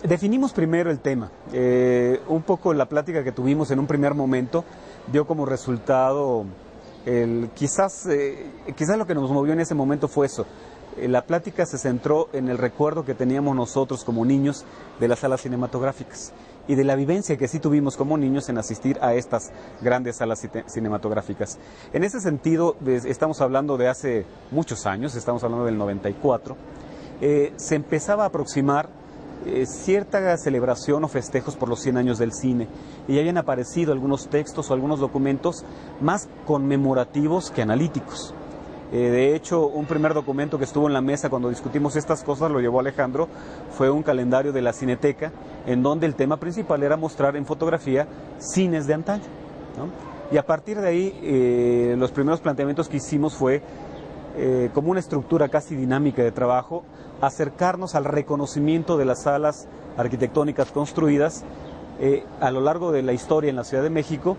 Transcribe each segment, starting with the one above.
Definimos primero el tema. Un poco la plática que tuvimos en un primer momento dio como resultado quizás lo que nos movió en ese momento fue eso. La plática se centró en el recuerdo que teníamos nosotros como niños de las salas cinematográficas y de la vivencia que sí tuvimos como niños en asistir a estas grandes salas cinematográficas. En ese sentido, estamos hablando de hace muchos años, estamos hablando del 94, se empezaba a aproximar cierta celebración o festejos por los 100 años del cine y ya habían aparecido algunos textos o algunos documentos más conmemorativos que analíticos. De hecho, un primer documento que estuvo en la mesa cuando discutimos estas cosas, lo llevó Alejandro, fue un calendario de la Cineteca, en donde el tema principal era mostrar en fotografía cines de antaño, ¿no? Y a partir de ahí, los primeros planteamientos que hicimos fue, como una estructura casi dinámica de trabajo, acercarnos al reconocimiento de las salas arquitectónicas construidas a lo largo de la historia en la Ciudad de México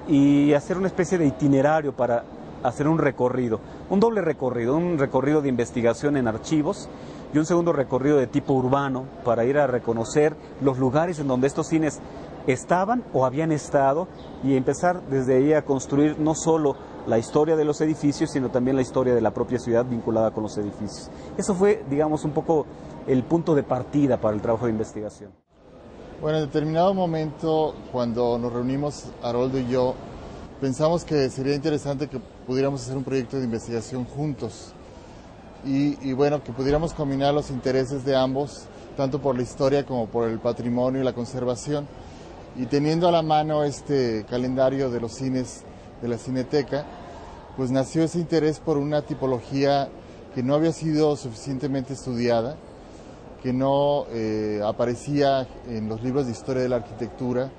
y hacer una especie de itinerario para hacer un recorrido, un doble recorrido, un recorrido de investigación en archivos y un segundo recorrido de tipo urbano para ir a reconocer los lugares en donde estos cines estaban o habían estado y empezar desde ahí a construir no solo la historia de los edificios, sino también la historia de la propia ciudad vinculada con los edificios. Eso fue, digamos, un poco el punto de partida para el trabajo de investigación. Bueno, en determinado momento, cuando nos reunimos, Haroldo y yo, pensamos que sería interesante que pudiéramos hacer un proyecto de investigación juntos y bueno, que pudiéramos combinar los intereses de ambos, tanto por la historia como por el patrimonio y la conservación. Y teniendo a la mano este calendario de los cines de la Cineteca, pues nació ese interés por una tipología que no había sido suficientemente estudiada, que no aparecía en los libros de historia de la arquitectura,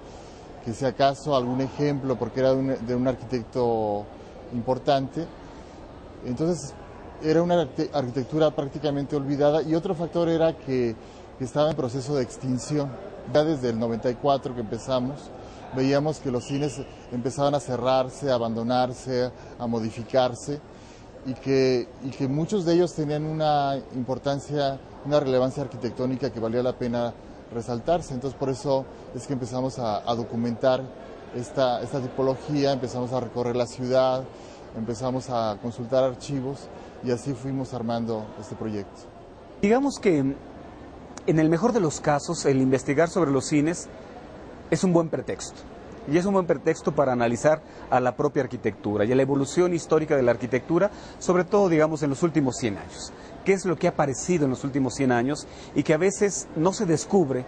que si acaso algún ejemplo, porque era de un arquitecto importante. Entonces era una arquitectura prácticamente olvidada y otro factor era que estaba en proceso de extinción. Ya desde el 94 que empezamos, veíamos que los cines empezaban a cerrarse, a abandonarse, a modificarse y que muchos de ellos tenían una importancia, una relevancia arquitectónica que valía la pena resaltarse. Entonces por eso es que empezamos a documentar esta tipología, empezamos a recorrer la ciudad, empezamos a consultar archivos y así fuimos armando este proyecto. Digamos que en el mejor de los casos el investigar sobre los cines es un buen pretexto. Y es un buen pretexto para analizar a la propia arquitectura y a la evolución histórica de la arquitectura, sobre todo, digamos, en los últimos 100 años. ¿Qué es lo que ha aparecido en los últimos 100 años y que a veces no se descubre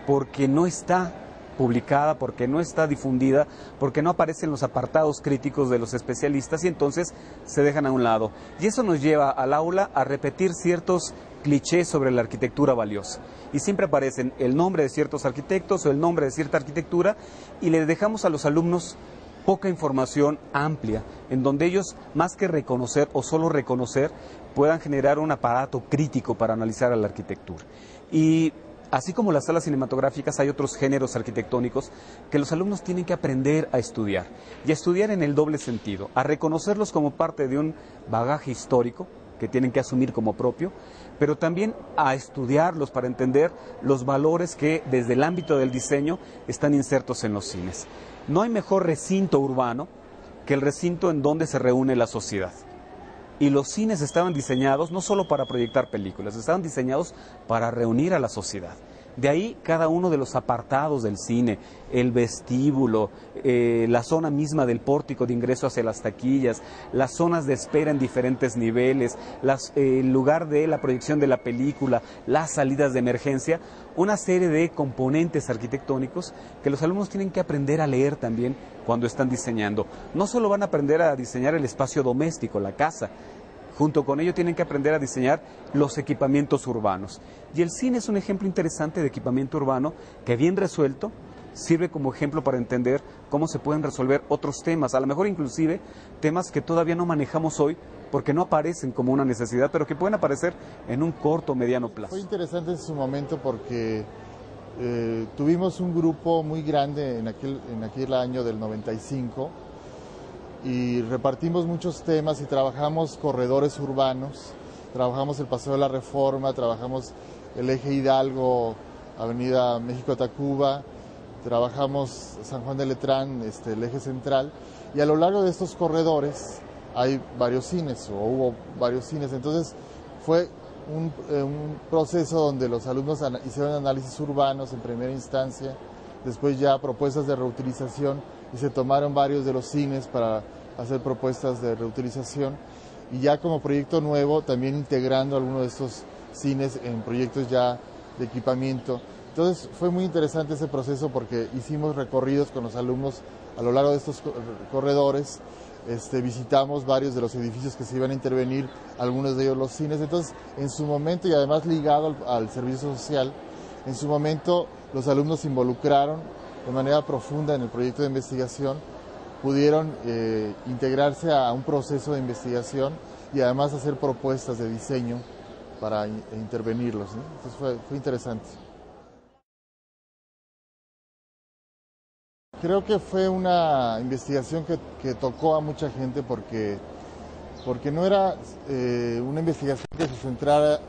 porque no está publicada, porque no está difundida, porque no aparecen los apartados críticos de los especialistas y entonces se dejan a un lado? Y eso nos lleva al aula a repetir ciertos clichés sobre la arquitectura valiosa. Y siempre aparecen el nombre de ciertos arquitectos o el nombre de cierta arquitectura y le dejamos a los alumnos poca información amplia, en donde ellos, más que reconocer o solo reconocer, puedan generar un aparato crítico para analizar a la arquitectura. Y así como las salas cinematográficas, hay otros géneros arquitectónicos que los alumnos tienen que aprender a estudiar, y a estudiar en el doble sentido, a reconocerlos como parte de un bagaje histórico que tienen que asumir como propio, pero también a estudiarlos para entender los valores que desde el ámbito del diseño están insertos en los cines. No hay mejor recinto urbano que el recinto en donde se reúne la sociedad. Y los cines estaban diseñados no solo para proyectar películas, estaban diseñados para reunir a la sociedad. De ahí cada uno de los apartados del cine, el vestíbulo, la zona misma del pórtico de ingreso hacia las taquillas, las zonas de espera en diferentes niveles, el lugar de la proyección de la película, las salidas de emergencia, una serie de componentes arquitectónicos que los alumnos tienen que aprender a leer también cuando están diseñando. No solo van a aprender a diseñar el espacio doméstico, la casa, junto con ello tienen que aprender a diseñar los equipamientos urbanos. Y el cine es un ejemplo interesante de equipamiento urbano que, bien resuelto, sirve como ejemplo para entender cómo se pueden resolver otros temas, a lo mejor inclusive temas que todavía no manejamos hoy porque no aparecen como una necesidad, pero que pueden aparecer en un corto o mediano plazo. Fue interesante en su momento porque tuvimos un grupo muy grande en aquel año del 95 y repartimos muchos temas y trabajamos corredores urbanos, trabajamos el Paseo de la Reforma, trabajamos el eje Hidalgo, Avenida México-Tacuba, trabajamos San Juan de Letrán, el eje central, y a lo largo de estos corredores hay varios cines, o hubo varios cines. Entonces fue un proceso donde los alumnos hicieron análisis urbanos en primera instancia, después ya propuestas de reutilización, y se tomaron varios de los cines para hacer propuestas de reutilización, y ya como proyecto nuevo también integrando algunos de estos cines en proyectos ya de equipamiento. Entonces fue muy interesante ese proceso porque hicimos recorridos con los alumnos a lo largo de estos corredores, visitamos varios de los edificios que se iban a intervenir, algunos de ellos los cines. Entonces en su momento, y además ligado al servicio social, en su momento los alumnos se involucraron de manera profunda en el proyecto de investigación, pudieron integrarse a un proceso de investigación y además hacer propuestas de diseño para intervenirlos, ¿no? Entonces fue interesante. Creo que fue una investigación que tocó a mucha gente porque no era una investigación que se centrara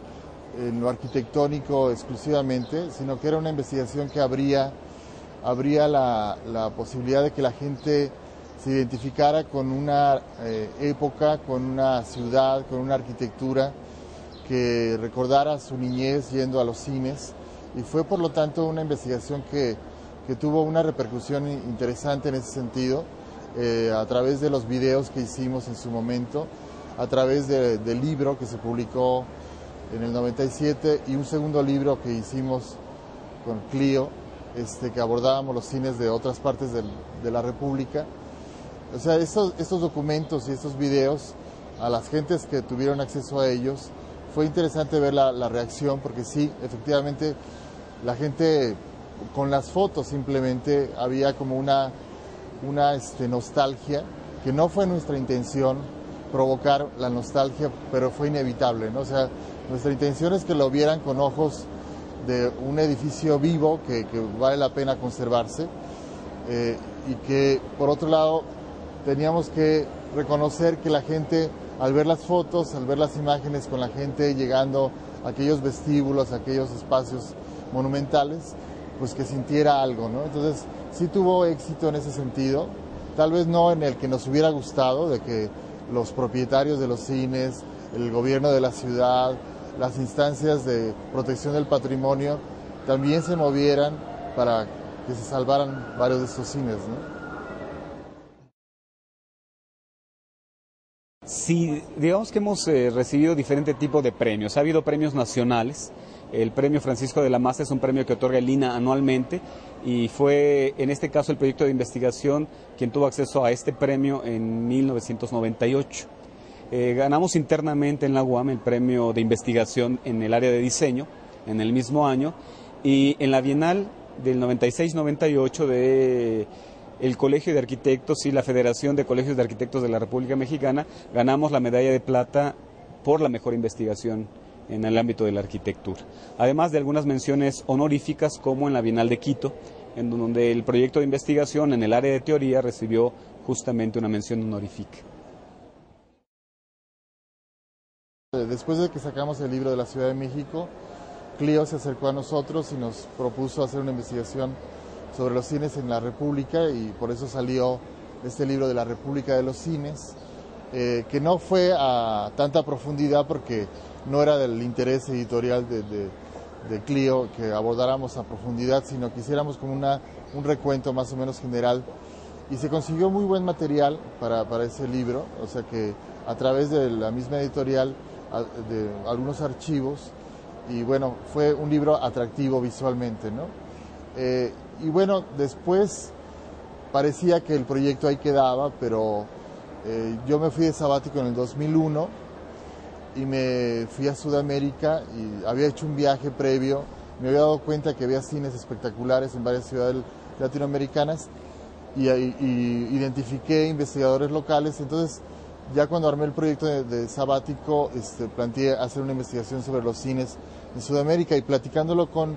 en lo arquitectónico exclusivamente, sino que era una investigación que abría la posibilidad de que la gente se identificara con una época, con una ciudad, con una arquitectura, que recordara su niñez yendo a los cines, y fue por lo tanto una investigación que tuvo una repercusión interesante en ese sentido, a través de los videos que hicimos en su momento, a través del libro que se publicó en el 97 y un segundo libro que hicimos con Clio, que abordábamos los cines de otras partes de la República. O sea, estos documentos y estos videos, a las gentes que tuvieron acceso a ellos, fue interesante ver la reacción, porque sí, efectivamente, la gente con las fotos simplemente había como una nostalgia, que no fue nuestra intención provocar la nostalgia, pero fue inevitable, ¿no? O sea, nuestra intención es que lo vieran con ojos de un edificio vivo que vale la pena conservarse, y que por otro lado teníamos que reconocer que la gente, al ver las fotos, al ver las imágenes con la gente llegando a aquellos vestíbulos, a aquellos espacios monumentales, pues que sintiera algo, ¿no? Entonces sí tuvo éxito en ese sentido, tal vez no en el que nos hubiera gustado, de que los propietarios de los cines, el gobierno de la ciudad, las instancias de protección del patrimonio también se movieran para que se salvaran varios de estos cines, ¿no? Sí, digamos que hemos recibido diferente tipo de premios. Ha habido premios nacionales. El premio Francisco de la Maza es un premio que otorga el INAH anualmente, y fue en este caso el proyecto de investigación quien tuvo acceso a este premio en 1998. Ganamos internamente en la UAM el premio de investigación en el área de diseño en el mismo año, y en la Bienal del 96-98 de el Colegio de Arquitectos y la Federación de Colegios de Arquitectos de la República Mexicana ganamos la medalla de plata por la mejor investigación en el ámbito de la arquitectura. Además de algunas menciones honoríficas, como en la Bienal de Quito, en donde el proyecto de investigación en el área de teoría recibió justamente una mención honorífica. Después de que sacamos el libro de la Ciudad de México, Clio se acercó a nosotros y nos propuso hacer una investigación sobre los cines en la República, y por eso salió este libro de la República de los Cines, que no fue a tanta profundidad porque no era del interés editorial de Clio que abordáramos a profundidad, sino que hiciéramos como un recuento más o menos general, y se consiguió muy buen material para ese libro, o sea que a través de la misma editorial, de algunos archivos, y bueno, fue un libro atractivo visualmente, ¿no? Y bueno, después parecía que el proyecto ahí quedaba, pero yo me fui de sabático en el 2001 y me fui a Sudamérica, y había hecho un viaje previo, me había dado cuenta que había cines espectaculares en varias ciudades latinoamericanas, y identifiqué investigadores locales. Entonces ya cuando armé el proyecto de sabático, planteé hacer una investigación sobre los cines en Sudamérica, y platicándolo con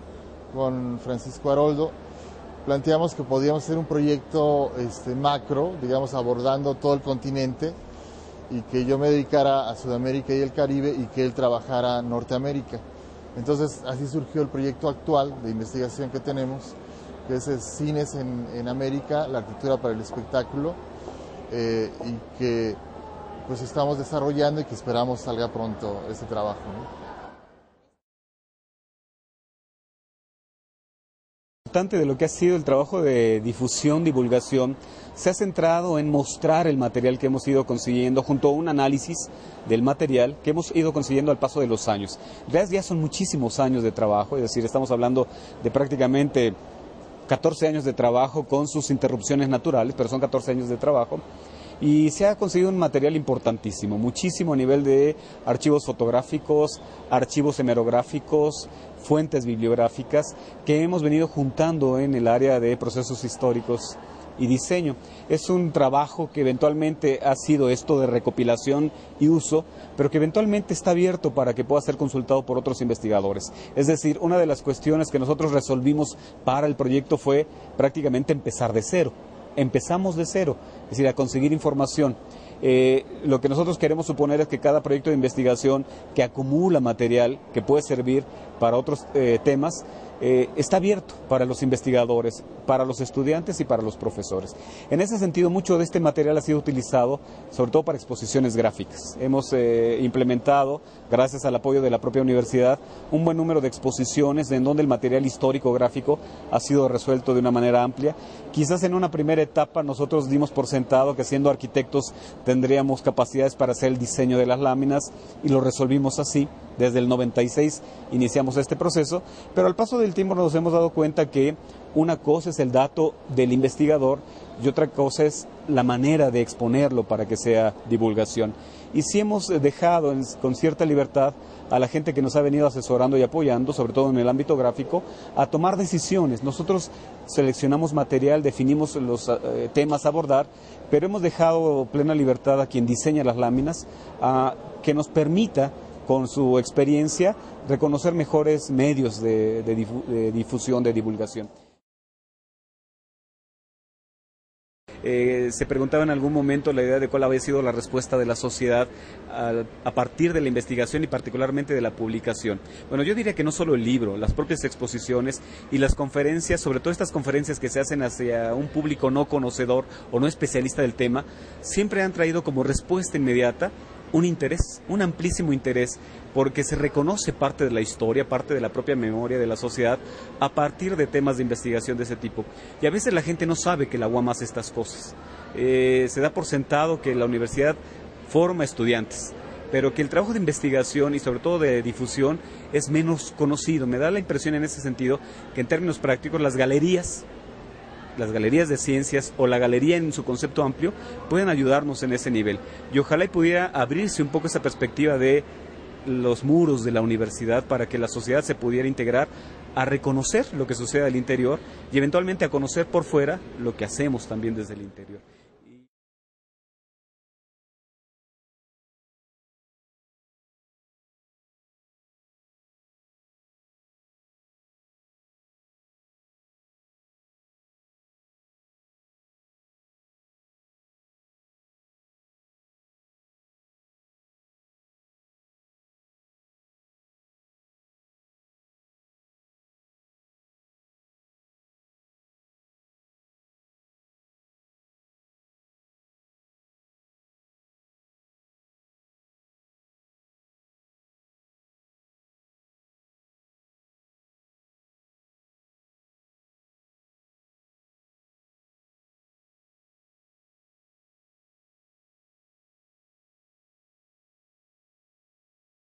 Francisco Haroldo, planteamos que podíamos hacer un proyecto macro, digamos, abordando todo el continente, y que yo me dedicara a Sudamérica y el Caribe, y que él trabajara Norteamérica. Entonces así surgió el proyecto actual de investigación que tenemos, que es Cines en América, la arquitectura para el espectáculo, y que pues estamos desarrollando y que esperamos salga pronto este trabajo, ¿no? Importante de lo que ha sido el trabajo de difusión, divulgación, se ha centrado en mostrar el material que hemos ido consiguiendo junto a un análisis del material que hemos ido consiguiendo al paso de los años. En realidad ya son muchísimos años de trabajo, es decir, estamos hablando de prácticamente 14 años de trabajo con sus interrupciones naturales, pero son 14 años de trabajo. Y se ha conseguido un material importantísimo, muchísimo a nivel de archivos fotográficos, archivos hemerográficos, fuentes bibliográficas que hemos venido juntando en el área de procesos históricos y diseño. Es un trabajo que eventualmente ha sido esto de recopilación y uso, pero que eventualmente está abierto para que pueda ser consultado por otros investigadores. Es decir, una de las cuestiones que nosotros resolvimos para el proyecto fue prácticamente empezar de cero. Empezamos de cero, es decir, a conseguir información. Lo que nosotros queremos suponer es que cada proyecto de investigación que acumula material que puede servir para otros temas, está abierto para los investigadores, para los estudiantes y para los profesores. En ese sentido, mucho de este material ha sido utilizado sobre todo para exposiciones gráficas. Hemos implementado, gracias al apoyo de la propia universidad, un buen número de exposiciones en donde el material histórico gráfico ha sido resuelto de una manera amplia. Quizás en una primera etapa nosotros dimos por sentado que siendo arquitectos tendríamos capacidades para hacer el diseño de las láminas y lo resolvimos así. Desde el 96 iniciamos este proceso, pero al paso del tiempo nos hemos dado cuenta que una cosa es el dato del investigador y otra cosa es la manera de exponerlo para que sea divulgación. Y sí hemos dejado con cierta libertad a la gente que nos ha venido asesorando y apoyando, sobre todo en el ámbito gráfico, a tomar decisiones. Nosotros seleccionamos material, definimos los temas a abordar, pero hemos dejado plena libertad a quien diseña las láminas a que nos permita, con su experiencia, reconocer mejores medios de difusión, de divulgación. Se preguntaba en algún momento la idea de cuál había sido la respuesta de la sociedad a partir de la investigación y particularmente de la publicación. Bueno, yo diría que no solo el libro, las propias exposiciones y las conferencias, sobre todo estas conferencias que se hacen hacia un público no conocedor o no especialista del tema, siempre han traído como respuesta inmediata un interés, un amplísimo interés, porque se reconoce parte de la historia, parte de la propia memoria de la sociedad a partir de temas de investigación de ese tipo. Y a veces la gente no sabe que la UAM hace estas cosas. Se da por sentado que la universidad forma estudiantes, pero que el trabajo de investigación y sobre todo de difusión es menos conocido. Me da la impresión en ese sentido que en términos prácticos las galerías de ciencias o la galería en su concepto amplio pueden ayudarnos en ese nivel. Y ojalá y pudiera abrirse un poco esa perspectiva de los muros de la universidad para que la sociedad se pudiera integrar a reconocer lo que sucede al interior y eventualmente a conocer por fuera lo que hacemos también desde el interior.